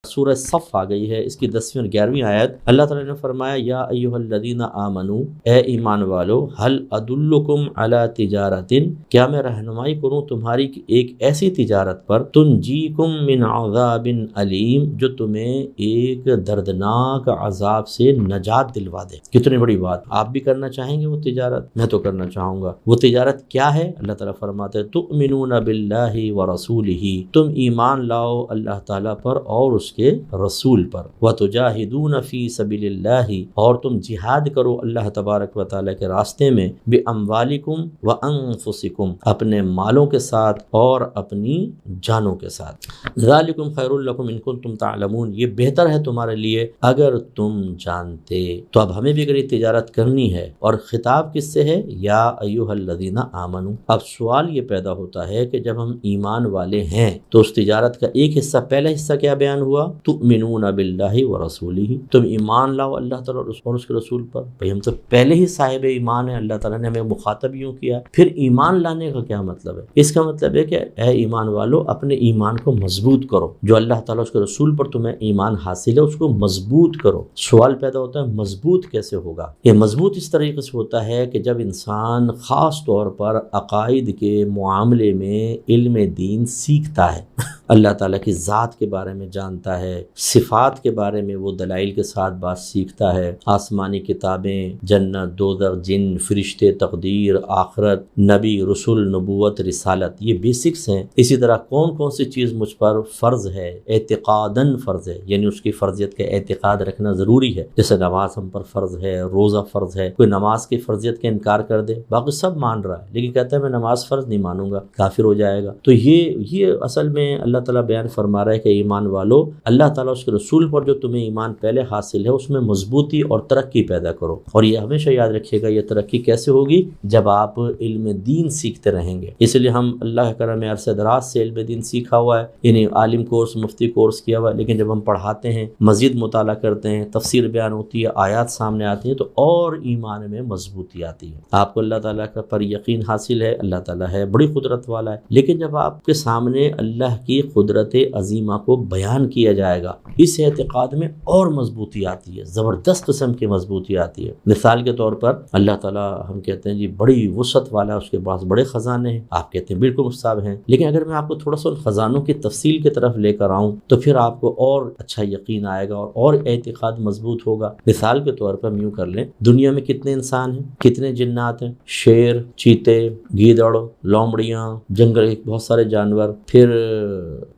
سورہ صف آ گئی ہے، اس کی 10ویں اور 11ویں آیت۔ اللہ تعالیٰ نے فرمایا یا ایھا الذین آمنو، اے ایمان والو، هل ادلکم علی تجارت، کیا میں رہنمائی کروں تمہاری ایک ایسی تجارت پر تنجیکم من عذاب علیم، جو تمہیں ایک دردناک عذاب سے نجات دلوا دے۔ کتنی بڑی بات، آپ بھی کرنا چاہیں گے وہ تجارت؟ میں تو کرنا چاہوں گا۔ وہ تجارت کیا ہے؟ اللہ تعالیٰ فرماتے ہیں تؤمنون باللہ ورسولہ، تم ایمان لاؤ اللہ تعالیٰ پر اور اس کے رسول پر، وتجاہدون فی سبیل اللہ، اور تم جہاد کرو اللہ تبارک و تعالیٰ کے راستے میں، باموالکم وانفسکم، اپنے مالوں کے ساتھ اور اپنی جانوں کے ساتھ۔ ذالکم خیر لکم ان کنتم تعلمون، یہ بہتر ہے تمہارے لیے اگر تم جانتے۔ تو اب ہمیں بھی اگر یہ تجارت کرنی ہے، اور خطاب کس سے ہے؟ یا ایھا الذین آمنو۔ اب سوال یہ پیدا ہوتا ہے کہ جب ہم ایمان والے ہیں تو اس تجارت کا ایک حصہ، پہلا حصہ کیا بیان ہوا؟ تؤمنون باللہ ورسولہ، تم ایمان لاؤ اللہ تعالیٰ اور اس کے رسول پر۔ بھئی ہم تو پہلے ہی صاحب ایمان ہیں، اللہ تعالیٰ نے ہمیں مخاطب یوں کیا۔ پھر ایمان لانے کا کیا مطلب ہے؟ اس کا مطلب ہے کہ اے ایمان والو، اپنے ایمان کو مضبوط کرو، جو اللہ تعالیٰ اس کے رسول پر تمہیں ایمان حاصل ہے اس کو مضبوط کرو۔ سوال پیدا ہوتا ہے مضبوط کیسے ہوگا؟ یہ مضبوط اس طریقے سے ہوتا ہے کہ جب انسان خاص طور پر عقائد کے معاملے میں علم دین سیکھتا ہے، اللہ تعالیٰ کی ذات کے بارے میں جانتا ہے، صفات کے بارے میں وہ دلائل کے ساتھ بات سیکھتا ہے، آسمانی کتابیں، جنت، دوزخ، جن، فرشتے، تقدیر، آخرت، نبی، رسول، نبوت، رسالت، یہ بیسکس ہیں۔ اسی طرح کون کون سی چیز مجھ پر فرض ہے، اعتقاداً فرض ہے، یعنی اس کی فرضیت کا اعتقاد رکھنا ضروری ہے۔ جیسے نماز ہم پر فرض ہے، روزہ فرض ہے۔ کوئی نماز کی فرضیت کا انکار کر دے، باقی سب مان رہا ہے لیکن کہتا ہے میں نماز فرض نہیں مانوں گا، کافر ہو جائے گا۔ تو یہ اصل میں اللہ تعالیٰ بیان فرما رہا ہے کہ ایمان والو، اللہ تعالیٰ اس کے رسول پر جو تمہیں ایمان پہلے حاصل ہے اس میں مضبوطی اور ترقی پیدا کرو۔ اور یہ ہمیشہ یاد رکھیے گا، یہ ترقی کیسے ہوگی؟ جب آپ علم دین سیکھتے رہیں گے۔ اس لیے ہم اللہ کے کرم عرصہ دراز سے علم دین سیکھا ہوا ہے، یعنی عالم کورس، مفتی کورس کیا ہوا ہے، لیکن جب ہم پڑھاتے ہیں، مزید مطالعہ کرتے ہیں، تفسیر بیان ہوتی ہے، آیات سامنے آتی ہیں، تو اور ایمان میں مضبوطی آتی ہے۔ آپ کو اللہ تعالیٰ کا پر یقین حاصل ہے، اللہ تعالیٰ ہے، بڑی قدرت والا ہے، لیکن جب آپ کے سامنے اللہ کی قدرت عظیمہ کو بیان کیا جائے گا، اس اعتقاد میں اور مضبوطی آتی ہے، زبردست قسم کی مضبوطی آتی ہے۔ مثال کے طور پر اللہ تعالیٰ، ہم کہتے ہیں جی بڑی وسعت والا ہے، اس کے پاس بڑے خزانے ہیں، آپ کہتے ہیں بالکل مصاب ہیں، لیکن اگر میں آپ کو تھوڑا سا ان خزانوں کی تفصیل کی طرف لے کر آؤں تو پھر آپ کو اور اچھا یقین آئے گا اور اعتقاد مضبوط ہوگا۔ مثال کے طور پر ہم یوں کر لیں، دنیا میں کتنے انسان ہیں، کتنے جنات ہیں؟ شیر، چیتے، گیدڑ، لومڑیاں، جنگل کے بہت سارے جانور، پھر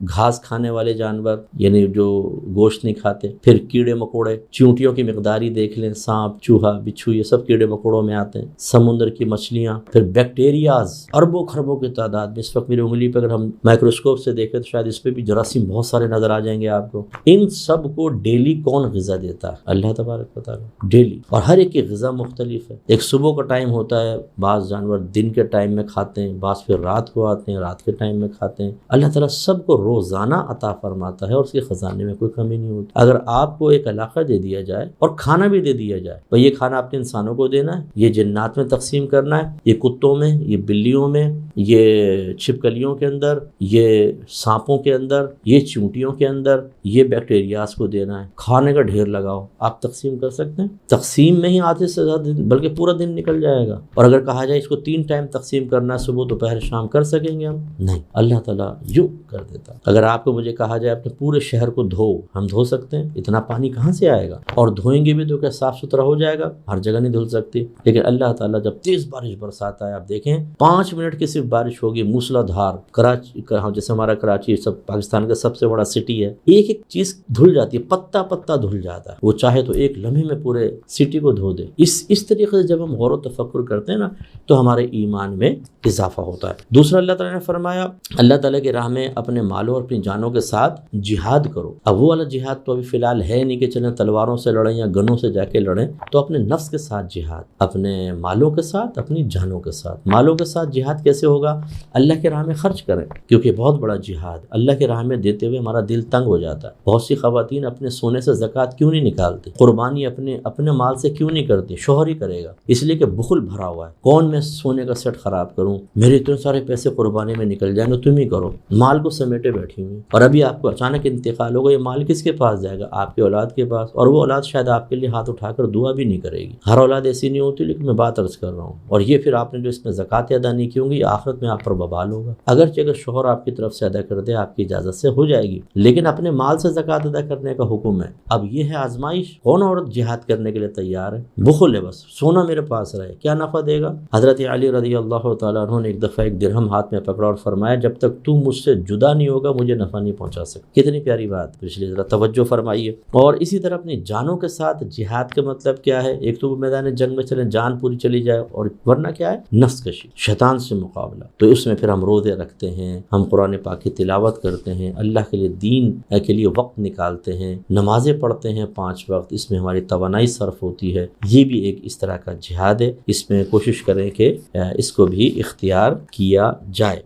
گھاس کھانے والے جانور یعنی جو گوشت نہیں کھاتے، پھر کیڑے مکوڑے، چیونٹیوں کی مقدار ہی دیکھ لیں، سانپ، چوہا، بچھو، یہ سب کیڑے مکوڑوں میں آتے ہیں، سمندر کی مچھلیاں، پھر بیکٹیریاز اربوں خربوں کی تعداد میں۔ اس وقت میری انگلی پہ اگر ہم مائکروسکوپ سے دیکھیں تو شاید اس پہ بھی جراثیم بہت سارے نظر آ جائیں گے آپ کو۔ ان سب کو ڈیلی کون غذا دیتا ہے؟ اللہ تبارک و تعالیٰ، ڈیلی، اور ہر ایک کی غذا مختلف ہے۔ ایک صبح کا ٹائم ہوتا ہے، بعض جانور دن کے ٹائم میں کھاتے ہیں، بعض پھر رات کو آتے ہیں، رات کے ٹائم میں کھاتے ہیں۔ اللہ تعالیٰ سب کو روزانہ عطا فرماتا ہے اور اس کے خزانے میں کوئی کمی نہیں ہوتی۔ اگر آپ کو ایک علاقہ دے دیا جائے اور کھانا بھی دے دیا جائے، تو یہ کھانا آپ نے انسانوں کو دینا ہے، یہ جنات میں تقسیم کرنا ہے، یہ کتوں میں، یہ بلیوں میں، یہ چھپکلیوں کے اندر، یہ سانپوں کے اندر، یہ چیونٹیوں کے اندر، یہ بیکٹیریاز کو دینا ہے۔ کھانے کا ڈھیر لگاؤ، آپ تقسیم کر سکتے ہیں؟ تقسیم میں ہی آدھے سے زیادہ دن بلکہ پورا دن نکل جائے گا۔ اور اگر کہا جائے اس کو 3 ٹائم تقسیم کرنا ہے، صبح، دوپہر، شام، کر سکیں گے ہم؟ نہیں، اللہ تعالیٰ یوں کر دیتا۔ اگر آپ کو مجھے کہا جائے اپنے پورے شہر کو دھو، ہم دھو سکتے ہیں؟ اتنا پانی کہاں سے آئے گا؟ اور دھوئیں گے بھی تو کیا صاف ستھرا ہو جائے گا؟ ہر جگہ نہیں دھل سکتی۔ لیکن اللہ تعالیٰ جب تیز بارش برساتا ہے، آپ دیکھیں 5 منٹ کی صرف بارش ہوگی، موسلا دھار، کراچی، جیسے ہمارا کراچی سب پاکستان کا سب سے بڑا سٹی ہے، ایک ایک چیز دھل جاتی ہے، پتا پتا دھل جاتا ہے، وہ چاہے تو ایک لمحے میں پورے سٹی کو دھو دے۔ اس طریقے سے جب ہم غور و تفکر کرتے ہیں نا تو ہمارے ایمان میں اضافہ ہوتا ہے۔ دوسرا اللہ تعالیٰ نے فرمایا اللہ تعالیٰ کی راہ میں اپنے مالوں اور اپنی جانوں کے ساتھ جہاد کرو۔ اب وہ والا جہاد تو ابھی فی الحال ہے نہیں کہ چلیں تلواروں سے لڑیں یا گنوں سے جا کے لڑیں، تو اپنے نفس کے ساتھ جہاد، اپنے مالوں کے ساتھ، اپنی جانوں کے ساتھ۔ مالوں کے ساتھ جہاد کیسے ہوگا؟ اللہ کے راہ میں خرچ کریں، کیونکہ بہت بڑا جہاد اللہ کے راہ میں دیتے ہوئے ہمارا دل تنگ ہو جاتا ہے۔ بہت سی خواتین اپنے سونے سے زکوٰۃ کیوں نہیں نکالتی، قربانی اپنے مال سے کیوں نہیں کرتی؟ شوہر ہی کرے گا، اس لیے کہ بخل بھرا ہوا ہے۔ کون میں سونے کا سیٹ خراب کروں، میرے اتنے سارے پیسے قربانی میں نکل جائیں گے، تم ہی کرو، مال کو سمیٹے بیٹھی ہوئی، اور ابھی آپ کو اچانک انتہا انتقال ہوگا یہ مال کس کے پاس جائے گا؟ آپ کی اولاد کے پاس، اور وہ اولاد شاید آپ کے لیے ہاتھ اٹھا کر دعا بھی نہیں کرے گی۔ ہر اولاد ایسی نہیں ہوتی، لیکن میں بات عرض کر رہا ہوں۔ اور یہ پھر آپ نے جو اس میں زکوٰۃ ادا نہیں کی ہوں گی، یہ آخرت میں آپ پر وبال ہوگا۔ اگرچہ اگر شوہر آپ کی طرف سے ادا کر دے آپ کی اجازت سے ہو جائے گی، لیکن اپنے مال سے زکوٰۃ ادا کرنے کا حکم ہے۔ اب یہ ہے آزمائش، کون عورت جہاد کرنے کے لیے تیار ہے؟ بخل ہے، بس سونا میرے پاس رہے، کیا نفع دے گا؟ حضرت علی رضی اللہ تعالیٰ عنہ نے ایک دفعہ ایک درہم ہاتھ میں پکڑا اور فرمایا جب تک تو مجھ سے جدا نہیں ہوگا مجھے نفع نہیں پہنچا سکتا۔ کتنی پیاری بات، اس لیے ذرا توجہ فرمائیے۔ اور اسی طرح اپنی جانوں کے ساتھ جہاد کا مطلب کیا ہے؟ ایک تو میدان جنگ میں چلیں جان پوری چلی جائے، اور ورنہ کیا ہے؟ نفس کشی، شیطان سے مقابلہ۔ تو اس میں پھر ہم روزے رکھتے ہیں، ہم قرآن پاک کی تلاوت کرتے ہیں، اللہ کے لیے دین کے لیے وقت نکالتے ہیں، نمازیں پڑھتے ہیں 5 وقت، اس میں ہماری توانائی صرف ہوتی ہے۔ یہ بھی ایک اس طرح کا جہاد ہے، اس میں کوشش کریں کہ اس کو بھی اختیار کیا جائے۔